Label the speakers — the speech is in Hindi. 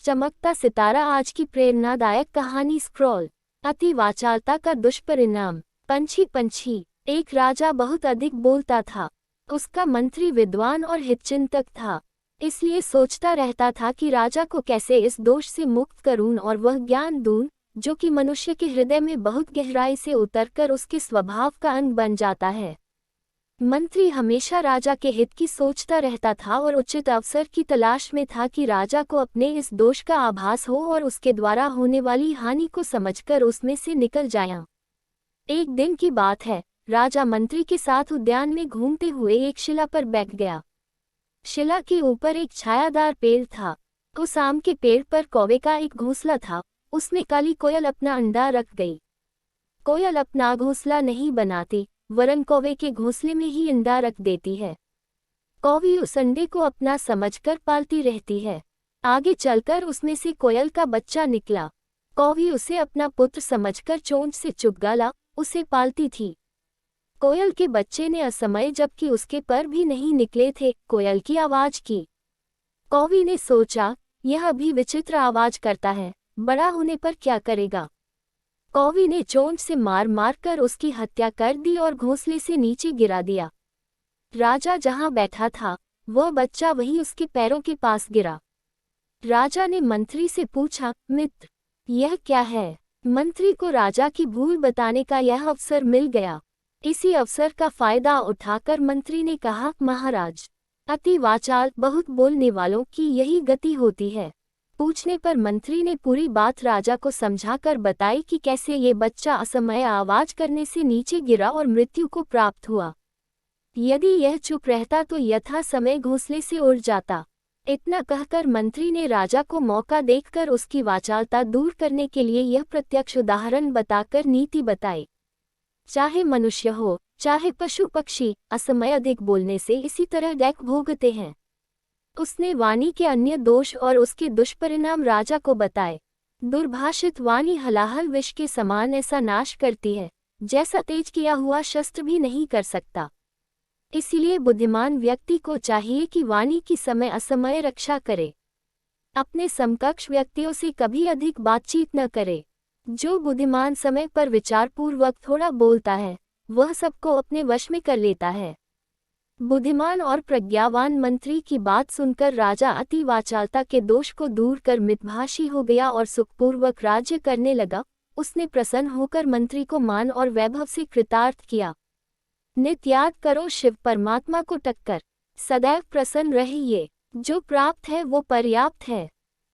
Speaker 1: चमकता सितारा आज की प्रेरणादायक कहानी स्क्रॉल। अति वाचालता का दुष्परिणाम। पंछी पंछी। एक राजा बहुत अधिक बोलता था। उसका मंत्री विद्वान और हितचिंतक था, इसलिए सोचता रहता था कि राजा को कैसे इस दोष से मुक्त करूं और वह ज्ञान दूं जो कि मनुष्य के हृदय में बहुत गहराई से उतरकर उसके स्वभाव का अंग बन जाता है। मंत्री हमेशा राजा के हित की सोचता रहता था और उचित अवसर की तलाश में था कि राजा को अपने इस दोष का आभास हो और उसके द्वारा होने वाली हानि को समझकर उसमें से निकल जाए। एक दिन की बात है, राजा मंत्री के साथ उद्यान में घूमते हुए एक शिला पर बैठ गया। शिला के ऊपर एक छायादार पेड़ था। उस आम के पेड़ पर कौवे का एक घोंसला था। उसमें काली कोयल अपना अंडा रख गई। कोयल अपना घोंसला नहीं बनाती, वरन कौवे के घोंसले में ही अंडा रख देती है। कौवी उस अंडे को अपना समझकर पालती रहती है। आगे चलकर उसमें से कोयल का बच्चा निकला। कौवी उसे अपना पुत्र समझकर चोंच से चुपगाला उसे पालती थी। कोयल के बच्चे ने असमय, जबकि उसके पर भी नहीं निकले थे, कोयल की आवाज की। कौवी ने सोचा, यह अभी विचित्र आवाज करता है, बड़ा होने पर क्या करेगा। कौवी ने चोंच से मार मार कर उसकी हत्या कर दी और घोंसले से नीचे गिरा दिया। राजा जहां बैठा था, वह बच्चा वही उसके पैरों के पास गिरा। राजा ने मंत्री से पूछा, मित्र, यह क्या है। मंत्री को राजा की भूल बताने का यह अवसर मिल गया। इसी अवसर का फायदा उठाकर मंत्री ने कहा, महाराज, अति वाचाल, बहुत बोलने वालों की यही गति होती है। पूछने पर मंत्री ने पूरी बात राजा को समझाकर बताई कि कैसे ये बच्चा असमय आवाज करने से नीचे गिरा और मृत्यु को प्राप्त हुआ। यदि यह चुप रहता तो यथा समय घोंसले से उड़ जाता। इतना कहकर मंत्री ने राजा को मौका देखकर उसकी वाचालता दूर करने के लिए यह प्रत्यक्ष उदाहरण बताकर नीति बताई। चाहे मनुष्य हो, चाहे पशु पक्षी, असमय अधिक बोलने से इसी तरह दैक भोगते हैं। उसने वाणी के अन्य दोष और उसके दुष्परिणाम राजा को बताए। दुर्भाषित वाणी हलाहल विष के समान ऐसा नाश करती है, जैसा तेज किया हुआ शस्त्र भी नहीं कर सकता। इसलिए बुद्धिमान व्यक्ति को चाहिए कि वाणी की समय असमय रक्षा करे। अपने समकक्ष व्यक्तियों से कभी अधिक बातचीत न करे। जो बुद्धिमान समय पर विचारपूर्वक थोड़ा बोलता है, वह सबको अपने वश में कर लेता है। बुद्धिमान और प्रज्ञावान मंत्री की बात सुनकर राजा अति वाचालता के दोष को दूर कर मितभाषी हो गया और सुखपूर्वक राज्य करने लगा। उसने प्रसन्न होकर मंत्री को मान और वैभव से कृतार्थ किया। नित्य याद करो शिव परमात्मा को टक्कर, सदैव प्रसन्न रहिए। जो प्राप्त है वो पर्याप्त है।